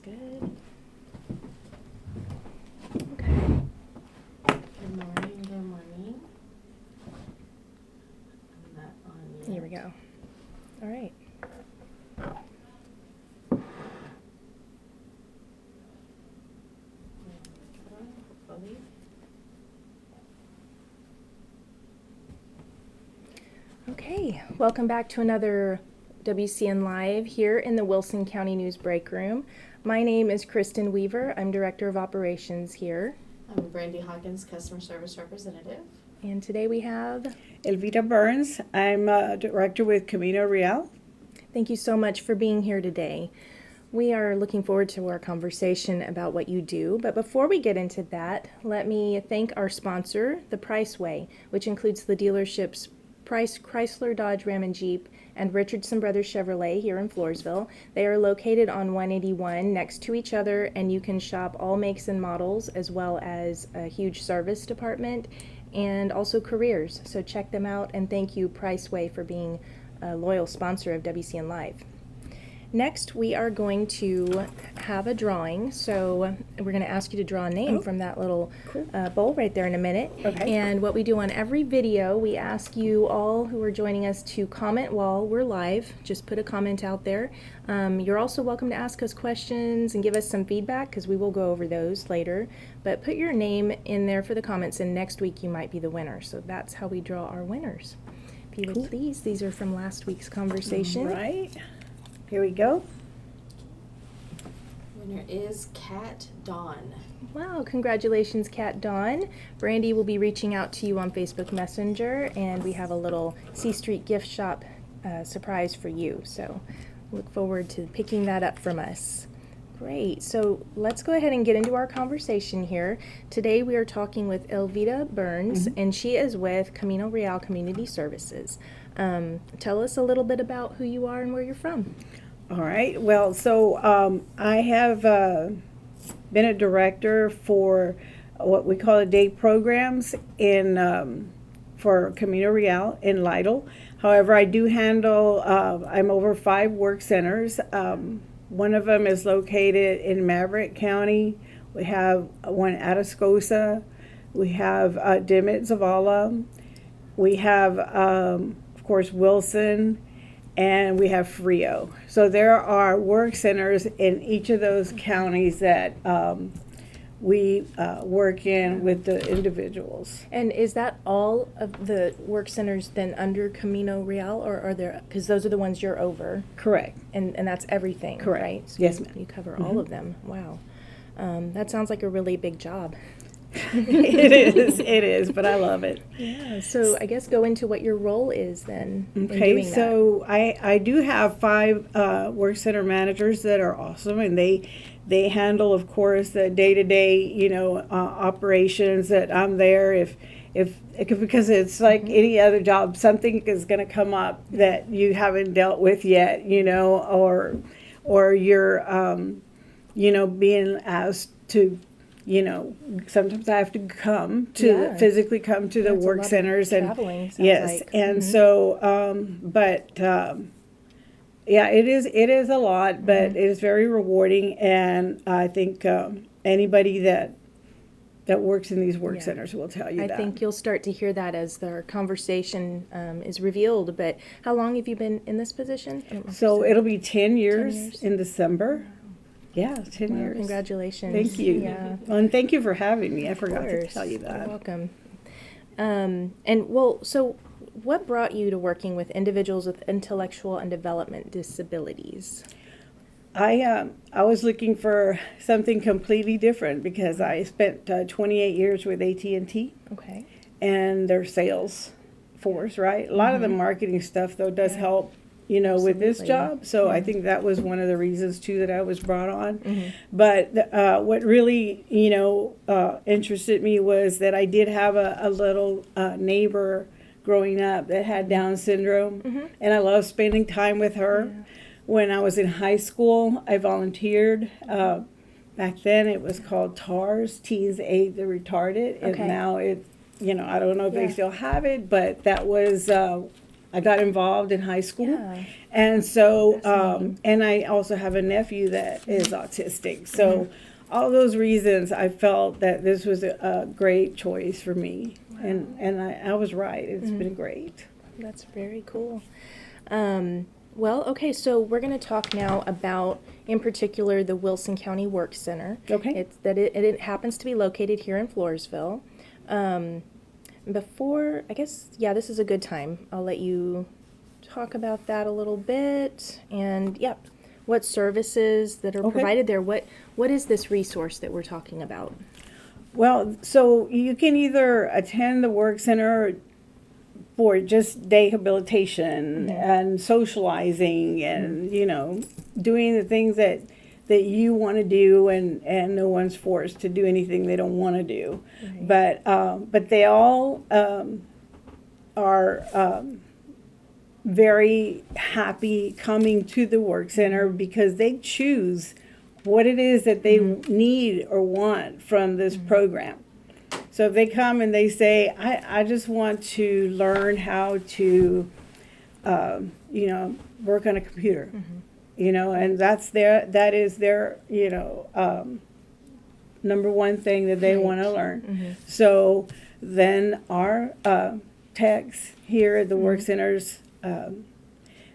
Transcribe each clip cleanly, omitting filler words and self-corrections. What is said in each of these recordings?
good. Okay. Good morning, good morning. I'm not on yet. Here we go. All right. Hopefully. Okay, welcome back to another WCN Live here in the Wilson County News Break Room. My name is Kristen Weaver. I'm Director of Operations here. I'm Brandy Hawkins, Customer Service Representative. And today we have... Elvira Burns. I'm a director with Camino Real. Thank you so much for being here today. We are looking forward to our conversation about what you do, but before we get into that, let me thank our sponsor, the Price Way, which includes the dealerships Price Chrysler, Dodge, Ram, and Jeep, and Richardson Brothers Chevrolet here in Floresville. They are located on 181 next to each other, and you can shop all makes and models, as well as a huge service department and also careers. So check them out, and thank you, Price Way, for being a loyal sponsor of WCN Live. Next, we are going to have a drawing. So we're going to ask you to draw a name from that little bowl right there in a minute. Okay. And what we do on every video, we ask you all who are joining us to comment while we're live. Just put a comment out there. You're also welcome to ask us questions and give us some feedback, because we will go over those later. But put your name in there for the comments, and next week you might be the winner. So that's how we draw our winners. If you would please, these are from last week's conversation. Right. Here we go. Winner is Kat Dawn. Wow, congratulations, Kat Dawn. Brandy will be reaching out to you on Facebook Messenger, and we have a little C Street gift shop surprise for you. So look forward to picking that up from us. Great, so let's go ahead and get into our conversation here. Today we are talking with Elvira Burns, and she is with Camino Real Community Services. Tell us a little bit about who you are and where you're from. All right. Well, so I have been a director for what we call day programs in for Camino Real in Lytle. However, I do handle, I'm over 5 work centers. One of them is located in Maverick County. We have one at Atascosa. We have Dimmitt, Zavala. We have, of course, Wilson, and we have Frio. So there are work centers in each of those counties that we work in with the individuals. And is that all of the work centers then under Camino Real, or are there, because those are the ones you're over, Correct. and that's everything, Correct. right? So Yes, ma'am. You cover all of them. Wow. That sounds like a really big job. It is, but I love it. Yeah, so I guess go into what your role is then in Okay, doing that. so I do have 5 work center managers that are awesome, and they handle, of course, the day-to-day, operations. That I'm there if because it's like any other job, something is going to come up that you haven't dealt with yet, or you're being asked to. Sometimes I have to come to physically come to the That's a work lot of centers, and traveling, sounds yes, like. and so, yeah, it is a lot, but it is very rewarding, and I think anybody that works in these work centers will tell you that. I think you'll start to hear that as our conversation is revealed. But how long have you been in this position? So it'll be 10 years, 10 years. in December. Yeah, 10 Wow, years. congratulations. Thank you. Yeah. Well, and thank you for having me. I forgot to course. tell you You're that. welcome. So what brought you to working with individuals with intellectual and development disabilities? I was looking for something completely different because I spent 28 years with AT&T Okay. and their sales force, right? A lot of the marketing stuff, though, does help, with this Absolutely. job. So I think that was one of the reasons, too, that I was brought on. But what really, interested me was that I did have a little neighbor growing up that had Down syndrome, and I loved spending time with her. Yeah. When I was in high school, I volunteered. Back then, it was called TARS, Teens Aid the Retarded, and Okay. now it, I don't know if they Yeah. still have it, but that was I got involved in high school. Yeah. And so, Fascinating. and I also have a nephew that is autistic. So all those reasons, I felt that this was a great choice for me. And I was right. It's been great. That's very cool. Well, okay, so we're going to talk now about, in particular, the Wilson County Work Center. Okay. It happens to be located here in Floresville. Before, I guess, yeah, this is a good time. I'll let you talk about that a little bit, and what services that are provided there. What is this resource that we're talking about? Well, so you can either attend the work center for just day habilitation and socializing and, doing the things that you want to do, and no one's forced to do anything they don't want to do. Right. But they all are very happy coming to the work center because they choose what it is that they need or want from this program. So if they come and they say, I just want to learn how to, work on a computer, and that is their, number one thing that they want to learn. So then our techs here at the work centers,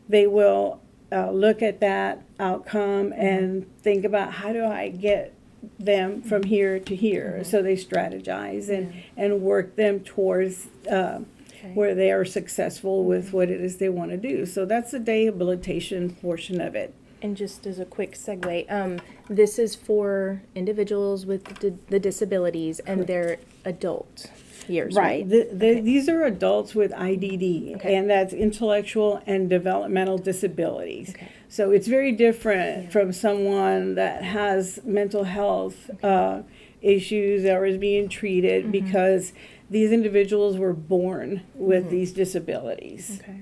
they will look at that outcome and think about, how do I get them from here to here? So they strategize and work them towards where they are successful with what it is they want to do. So that's the day habilitation portion of it. And just as a quick segue, this is for individuals with the disabilities and their adult years, right? These are adults with IDD, Okay. and that's intellectual and developmental disabilities. Okay. So it's very different from someone that has mental health issues or is being treated, because these individuals were born with these disabilities. Okay.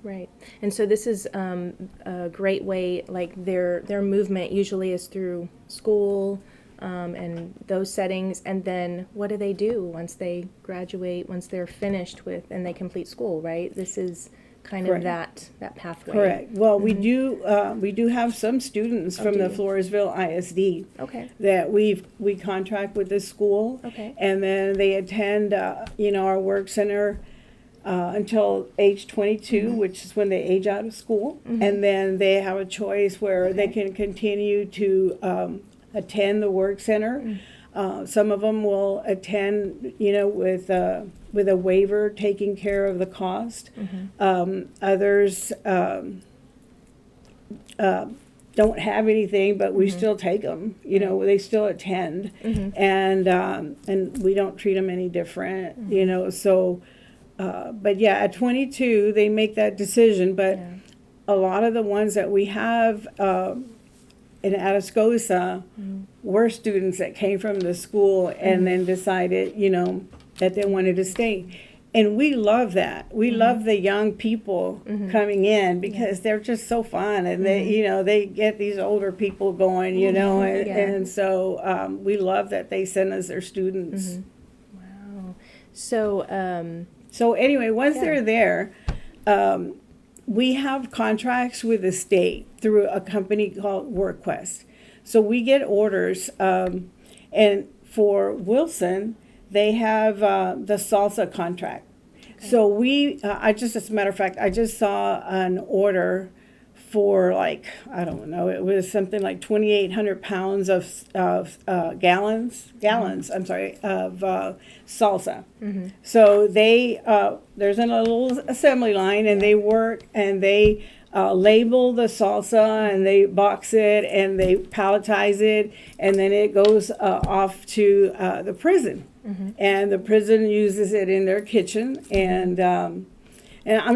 Right. And so this is a great way, like their movement usually is through school and those settings. And then what do they do once they graduate, once they're finished with and they complete school, right? This is kind of that pathway. Correct. Well, we do have some students from the Floresville ISD that we contract with this school. Okay. And then they attend our work center until age 22, which is when they age out of school. And then they have a choice where they can continue to attend the work center. Some of them will attend, with a waiver taking care of the cost. Others don't have anything, but we still take them. They still attend, and we don't treat them any different. So. But yeah, at 22, they make that decision. But a lot of the ones that we have in Atascosa were students that came from the school and then decided, that they wanted to stay. And we love that. We love the young people coming in because they're just so fun. And they get these older people going, and so we love that they send us their students. Wow. So, So anyway, once they're there, we have contracts with the state through a company called WorkQuest. So we get orders, and for Wilson, they have the salsa contract. Okay. So as a matter of fact, I just saw an order for I don't know, it was something like 2,800 pounds of gallons, I'm sorry, of salsa. So there's a little assembly line, and they work and they label the salsa, and they box it and they palletize it, and then it goes off to the prison. And the prison uses it in their kitchen, and I'm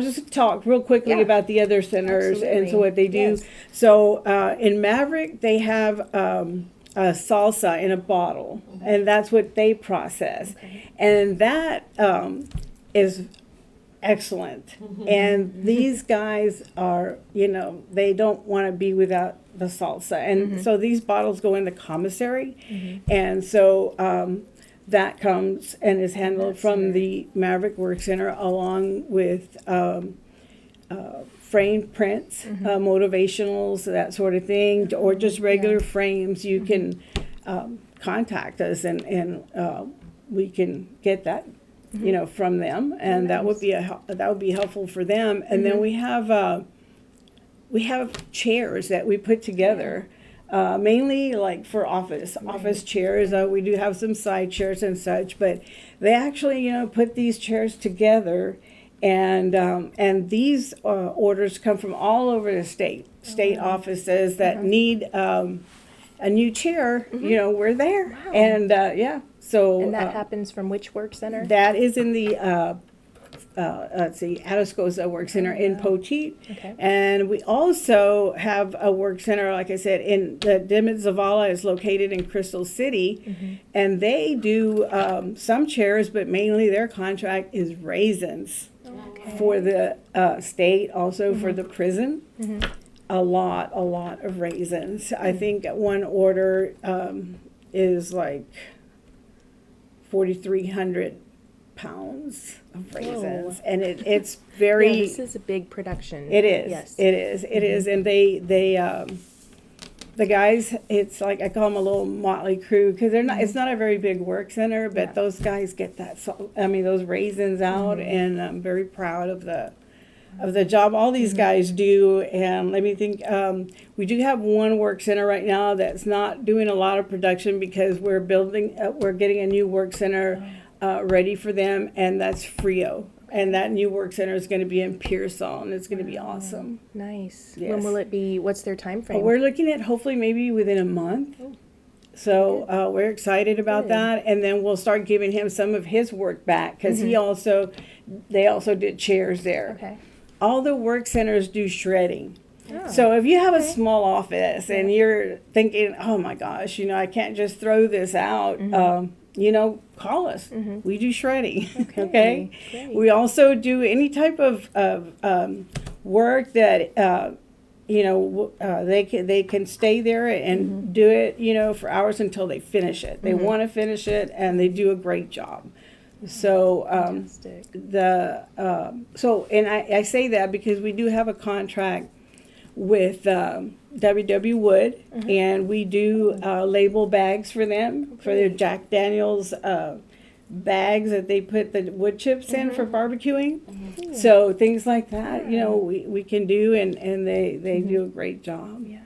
just going to talk real quickly about the other centers and so what they do. Yes. So in Maverick, they have a salsa in a bottle, and that's what they process. And that is excellent. And these guys are, they don't want to be without the salsa. And so these bottles go in the commissary. And so that comes and is handled from the Maverick Work Center, along with framed prints, motivationals, that sort of thing, or just regular frames, you can contact us and we can get that, you know, from them, and that would be that would be helpful for them. And then we have chairs that we put together. Mainly like for office chairs. We do have some side chairs and such, but they actually, you know, put these chairs together, and these orders come from all over the state offices that need a new chair. You know, we're there, and yeah. So And that happens from which work center? that is in the let's see, Atascosa Work Center in Poteet. Okay. And we also have a work center, like I said, in the Dimit Zavala is located in Crystal City. And they do some chairs, but mainly their contract is raisins for the state, also for the prison. A lot of raisins. I think one order is like 4,300 pounds of raisins, and it's very. Yeah, this is a big production. It is. Yes. It is. It is, and they the guys. It's like I call them a little motley crew because they're not. It's not a very big work center, but those guys get that. So I mean, those raisins out, and I'm very proud of the job all these guys do. And let me think. We do have one work center right now that's not doing a lot of production because we're building. We're getting a new work center. Ready for them, and that's Frio. And that new work center is going to be in Pearsall, and it's going to be awesome. Nice. Yes. When will it be? What's their time frame? We're looking at hopefully maybe within a month. So we're excited about that, and then we'll start giving him some of his work back because they also did chairs there. Okay. All the work centers do shredding. Oh, So if you have a small office and you're thinking, oh my gosh, you know, I can't just throw this out, you know, call us. We do shredding. Okay. Great. We also do any type of work that, you know, they can stay there and do it, you know, for hours until they finish it. They want to finish it, and they do a great job. So Fantastic. and I say that because we do have a contract with W.W. Wood, and we do label bags for them for their Jack Daniels bags that they put the wood chips in for barbecuing. So things like that, you know, we can do, and they do a great job. Yeah.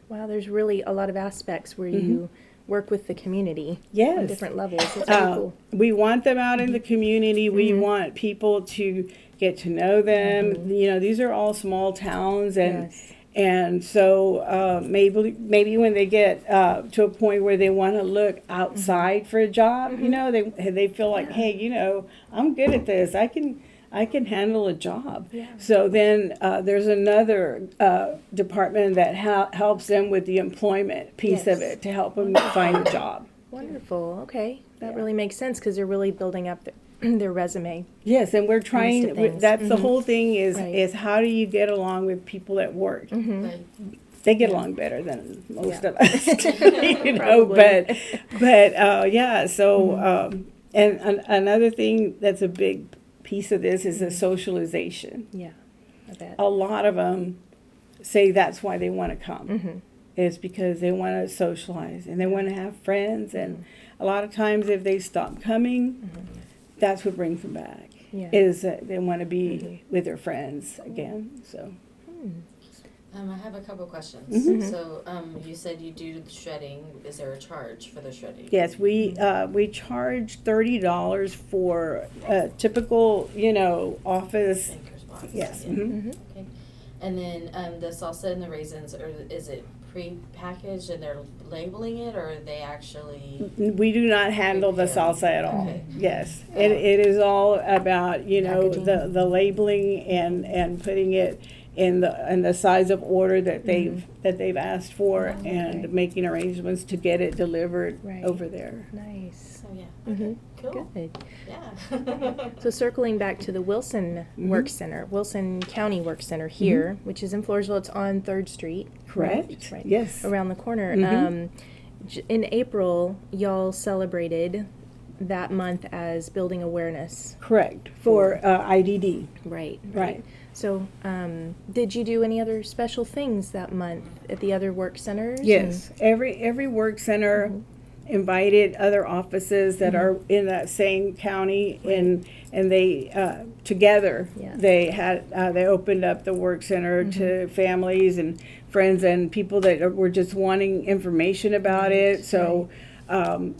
Wow, there's really a lot of aspects where you work with the community on Yes. different levels. It's really cool. We want them out in the community. We want people to get to know them. You know, these are all small towns, and Yes. and so maybe when they get to a point where they want to look outside for a job, you know, they feel like, hey, you know, I'm good at this. I can handle a job. Yeah. So then there's another department that helps them with the employment piece of Yes. it to help them find a job. Wonderful. Okay. That Yeah. really makes sense because they're really building up their resume. Yes, and we're trying. of things. That's the whole thing is Right. is how do you get along with people at work? Right. They get along better than most Yeah. of us, you know. Probably. But yeah. So and another thing that's a big piece of this is the socialization. Yeah. I bet. A lot of them say that's why they want to come. Is because they want to socialize and they want to have friends, and a lot of times if they stop coming, that's what brings them back. Yeah. Is that they want to be with their friends again. So I have a couple questions. So, you said you do the shredding. Is there a charge for the shredding? yes, we charge $30 for a typical, you know, office. Baker's box. Yes. Yeah. Mhm. Okay. And then the salsa and the raisins, or is it pre-packaged and they're labeling it, or are they actually? We do not handle the salsa at all. Okay. Yes, it is all about, you know, Packaging. the labeling and putting it in the size of order that they've asked for, and Okay. making arrangements to get it delivered Right. over there. Nice. So yeah. Okay. Cool. Good. Yeah. So circling back to the Wilson Work Center, Wilson County Work Center here, which is in Floresville, it's on 3rd Street. Correct. Right. Yes. Around the corner. Mhm. In April, y'all celebrated that month as building awareness. Correct for IDD. Right. Right. So, did you do any other special things that month at the other work centers? Yes, every work center invited other offices that are in that same county, and they together Yeah. they opened up the work center to families and friends and people that were just wanting information about it. So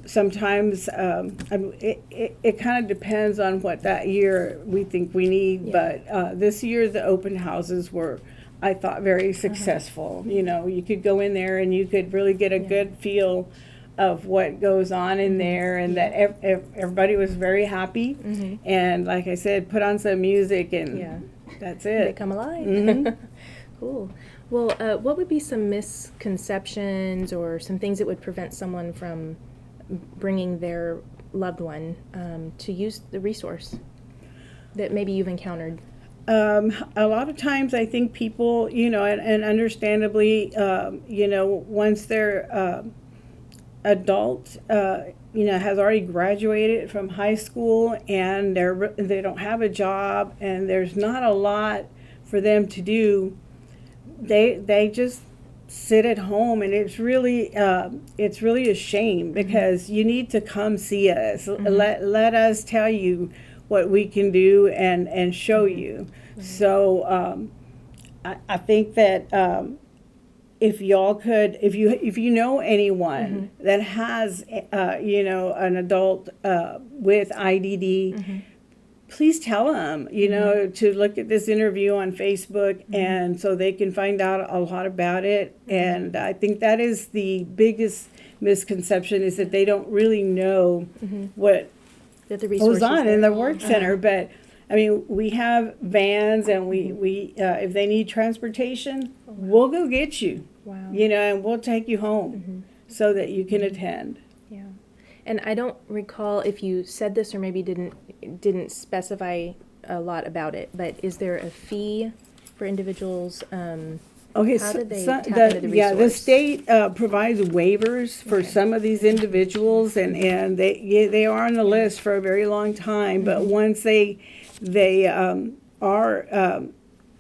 sometimes it kind of depends on what that year we think we need. Yeah. But this year the open houses were, I thought, very successful. You know, you could go in there and you could really get a good feel of what goes on in there, and that everybody was very happy. And like I said, put on some music and that's it. They come alive. Cool. Well, what would be some misconceptions or some things that would prevent someone from bringing their loved one to use the resource that maybe you've encountered? A lot of times I think people, you know, and understandably, you know, once they're adult, you know, has already graduated from high school and they don't have a job and there's not a lot for them to do, they just sit at home, and it's really a shame, because you need to come see us. Let us tell you what we can do and show you. So I think that if y'all could, if you know anyone that has you know, an adult with IDD, please tell them, you know, to look at this interview on Facebook, and so they can find out a lot about it. And I think that is the biggest misconception, is that they don't really know what That the goes resources on there. in the work center. But I mean, we have vans, and we if they need transportation, we'll go get you. Wow. You know, and we'll take you home so that you can attend. Yeah. And I don't recall if you said this or maybe didn't specify a lot about it, but is there a fee for individuals? Okay, How did they so tap into the the resource? state provides waivers for some of these individuals, and they are on the list for a very long time. But once they are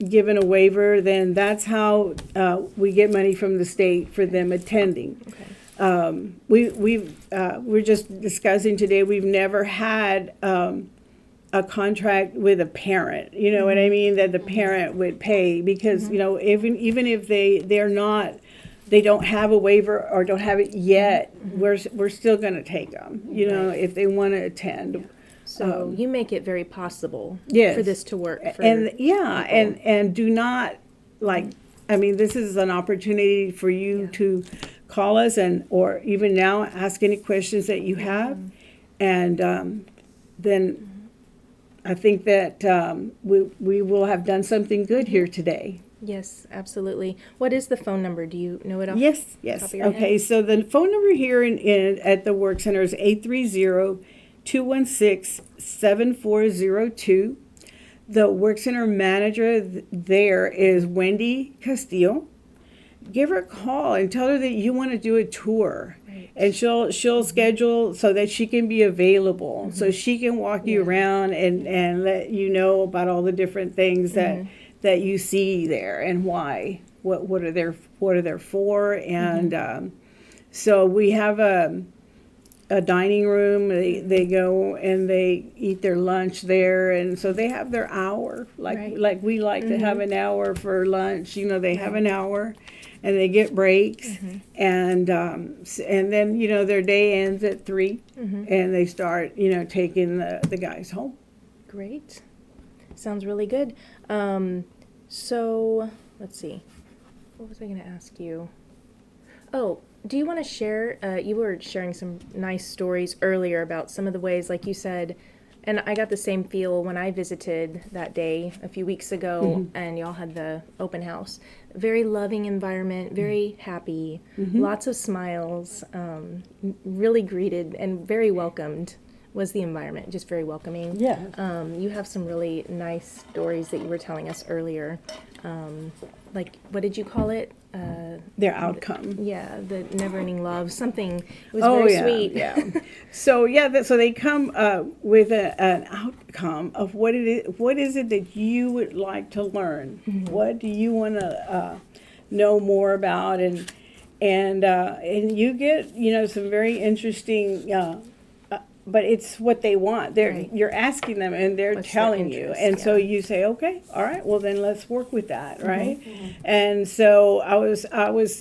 given a waiver, then that's how we get money from the state for them attending. Okay. We're just discussing today, we've never had a contract with a parent, you know what I mean, that the parent would pay, because you know, even if they don't have a waiver or don't have it yet, we're still going to take them, you know, if they want to attend. So you make it very possible Yes. for this to work. For And do not, like, I mean, this is an opportunity for you to call us, and or even now ask any questions that you have, and then I think that we will have done something good here today. Yes, absolutely. What is the phone number? Do you know it off? Yes. top of your Okay, head? so the phone number here at the work center is 830-216-7402. The work center manager there is Wendy Castillo. Give her a call and tell her that you want to do a tour. Right. And she'll schedule so that she can be available, so she can walk you around and let you know about all the different things that you see there, and why, what are there for. And so we have a dining room. They go and they eat their lunch there, and so they have their hour, like we like to have an hour for lunch. You know, they have an hour, and they get breaks, and then, you know, their day ends at 3, and they start, you know, taking the guys home. Great. Sounds really good. So let's see. What was I going to ask you? Oh, do you want to share? You were sharing some nice stories earlier about some of the ways, like you said, and I got the same feel when I visited that day a few weeks ago, and y'all had the open house. Very loving environment, very happy, lots of smiles, really greeted and very welcomed was the environment, just very welcoming. Yeah. You have some really nice stories that you were telling us earlier. like, what did you call it? Their outcome. Yeah, the never-ending love, something. It was Oh, very yeah, sweet. yeah. So so they come with an outcome of what is it that you would like to learn? What do you want to know more about? And you get some very interesting. But it's what they want. Right. You're asking them, and they're What's their telling you, interest, and so yeah. you say, okay, all right, well then let's work with that, right? And so I was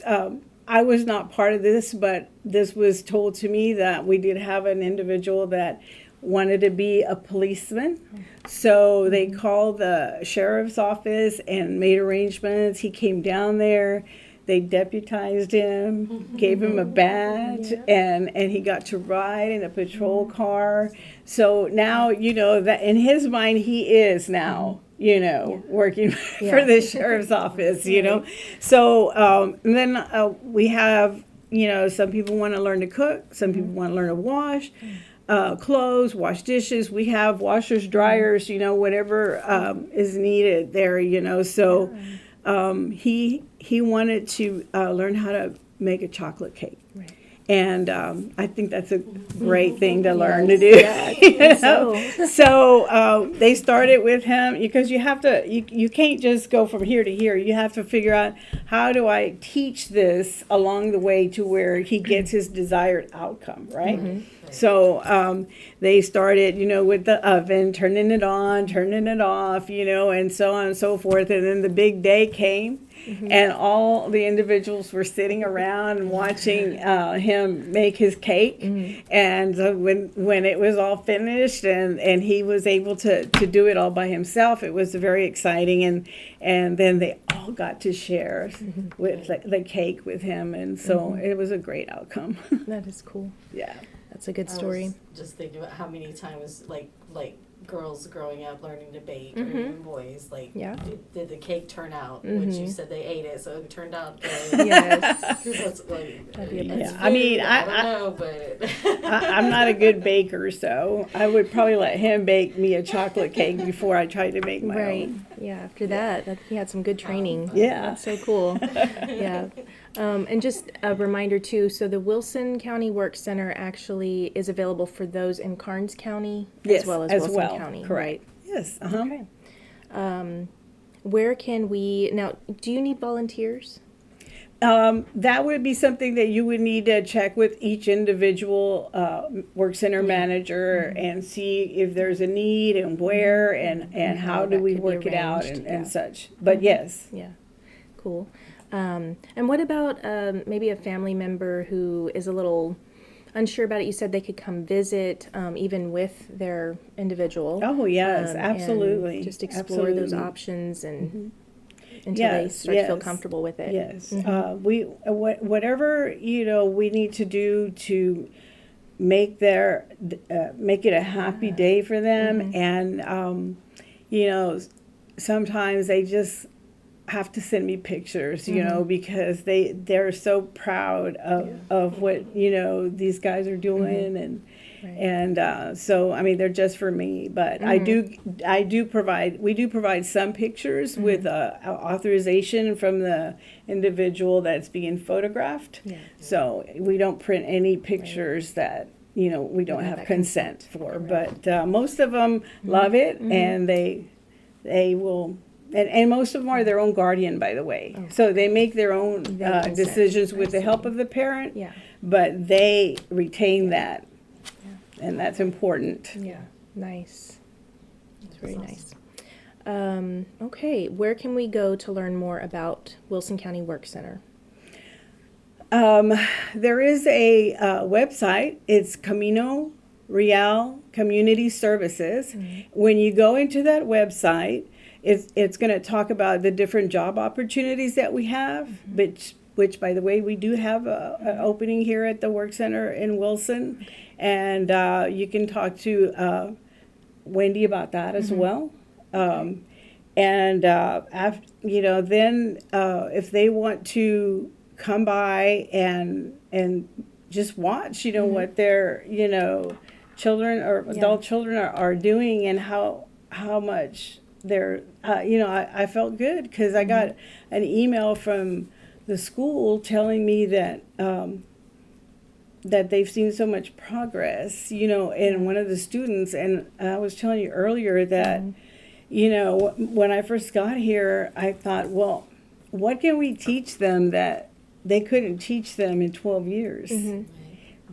not part of this, but this was told to me that we did have an individual that wanted to be a policeman. So they called the sheriff's office and made arrangements. He came down there. They deputized him, gave him a badge, and he got to ride in a patrol car. So now, that in his mind, he is now, working for the sheriff's office, So and then we have, some people want to learn to cook, some people want to learn to wash. Clothes, wash dishes. We have washers, dryers, whatever is needed there, So he wanted to learn how to make a chocolate cake. Right. And I think that's a great thing to learn to do. Yeah, I think so. So they started with him because you have to, you can't just go from here to here. You have to figure out, how do I teach this along the way to where he gets his desired outcome, right? So they started, with the oven, turning it on, turning it off, and so on and so forth. And then the big day came. And all the individuals were sitting around and watching him make his cake. And when it was all finished and he was able to do it all by himself, it was very exciting. And then they all got to share with the cake with him. And so it was a great outcome. That is cool. Yeah. That's a good I story. was just thinking about how many times, like girls growing up learning to bake, or even boys, Yeah. did the cake turn out? Which you said they ate it, so it turned out good. Yes. That's That'd be it's amazing. food, I mean, I don't know, but I'm not a good baker, so I would probably let him bake me a chocolate cake before I tried to make my Right. own. Yeah. After that, he had some good training. Yeah. That's so cool. Yeah. And just a reminder too, so the Wilson County Work Center actually is available for those in Karnes County Yes, as well as as Wilson well. County. Correct. Right. Yes. Okay. Where can we, now, do you need volunteers? That would be something that you would need to check with each individual work center manager and see if there's a need and where and how do that we could be work it out arranged, and yeah. such. But yes. Yeah. Cool. And what about maybe a family member who is a little unsure about it? You said they could come visit even with their individual. Oh, yes, and absolutely. just explore those Absolutely. options and until they Yes, start to feel yes. comfortable with it. Yes. Whatever, we need to do to make make it a happy day for them. And, sometimes they just have to send me pictures, because they're so proud of what, these guys are doing. And, Right. and so, I mean, they're just for me, but we do provide some pictures with authorization from the individual that's being photographed. Yeah. So we don't print any pictures that, we don't have have that consent for, but most of them love it and they will. And most of them are their own guardian, by the way. So they make their own consent. decisions with I the help see. of the parent, Yeah. but they retain that. And that's important. Yeah. Nice. That's very nice. Okay. Where can we go to learn more about Wilson County Work Center? There is a website. It's Camino Real Community Services. When you go into that website, it's going to talk about the different job opportunities that we have, which by the way, we do have an opening here at the Work Center in Wilson. And you can talk to Wendy about that as well. And after, then if they want to come by and just watch, what their children or adult children are doing and how much I felt good because I got an email from the school telling me that that they've seen so much progress, in one of the students. And I was telling you earlier that, when I first got here, I thought, well, what can we teach them that they couldn't teach them in 12 years?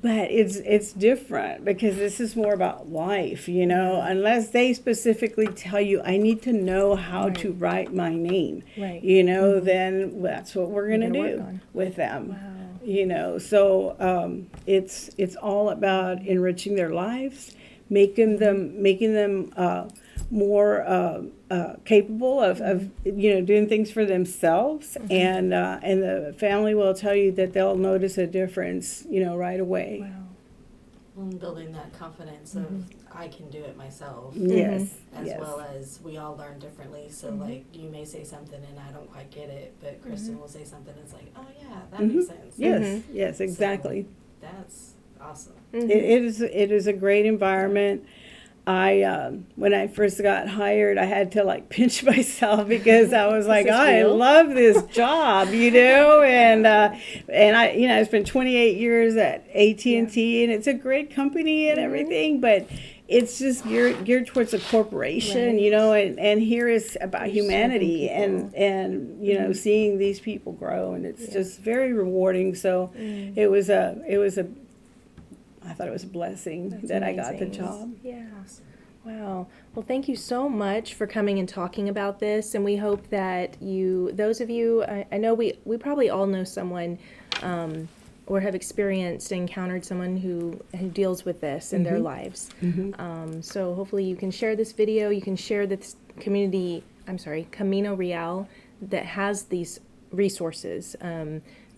But it's different because this is more about life, unless they specifically tell you, I need to know how to write my name, then that's what we're going to do with them. Wow. So it's all about enriching their lives, making them more capable of doing things for themselves, and the family will tell you that they'll notice a difference right away. Wow. And building that confidence of I can do it myself. Yes. As well as we all learn differently. So like you may say something and I don't quite get it, but Kristen will say something and it's like, oh yeah, that makes sense. Yes, exactly. So that's awesome. It is a great environment. When I first got hired, I had to pinch myself because I was like, I love this job, and I spent 28 years at AT&T, and it's a great company and everything, but it's just geared towards a corporation, and here is about humanity and seeing these people grow, and it's just very rewarding. So I thought it was a blessing that I got the job. Yeah. Wow. Well, thank you so much for coming and talking about this. And we hope that those of you, I know we probably all know someone or have experienced, encountered someone who deals with this in their lives. So hopefully you can share this video. You can share this Camino Real that has these resources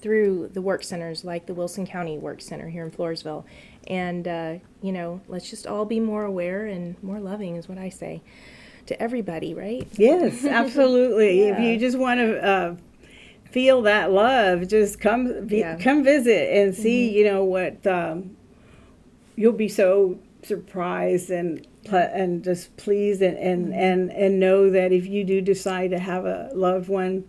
through the work centers like the Wilson County Work Center here in Floresville. And, let's just all be more aware and more loving is what I say to everybody, right? Yes, absolutely. If you just want to feel that love, just come visit and see, what you'll be so surprised and just pleased and know that if you do decide to have a loved one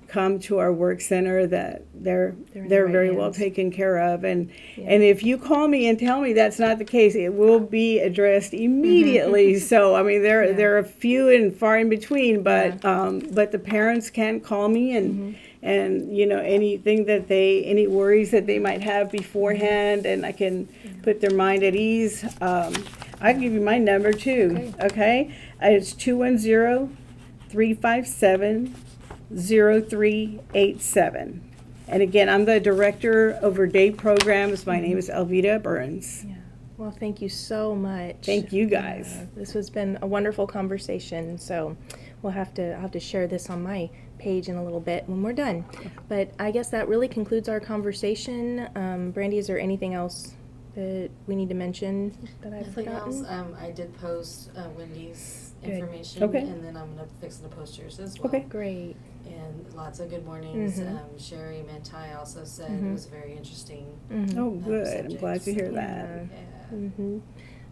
come to our work center, that they're very well taken care of, and if you call me and tell me that's not the case, it will be addressed immediately. So I mean there are few and far in between, but the parents can call me and anything that any worries that they might have beforehand, and I can put their mind at ease. I can give you my number too. Okay? It's 210-357-0387. And again, I'm the director over day programs. My name is Elvira Burns. Yeah. Well, thank you so much. Thank you guys. This has been a wonderful conversation. So I'll have to share this on my page in a little bit when we're done. But I guess that really concludes our conversation. Brandy, is there anything else that we need to mention that I've forgotten? I did post Wendy's information, Okay. and then I'm fix to post yours as well. Okay. Great. And lots of good mornings. Sherry Mantai also said it was very interesting. Oh, good. I'm subject. glad to hear that. Yeah.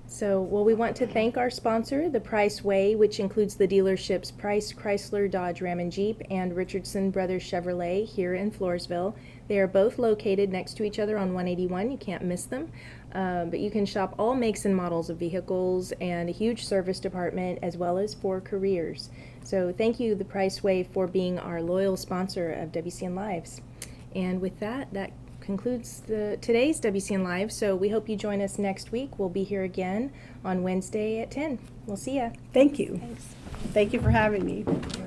So, we want to thank our sponsor, The Price Way, which includes the dealerships Price, Chrysler, Dodge, Ram, and Jeep, and Richardson Brothers Chevrolet here in Floresville. They are both located next to each other on 181. You can't miss them. But you can shop all makes and models of vehicles and a huge service department as well as for careers. So thank you, The Price Way, for being our loyal sponsor of WCN Lives. And with that concludes today's WCN Live. So we hope you join us next week. We'll be here again on Wednesday at 10. We'll see ya. Thank you. Thanks. Thank you for having me. You're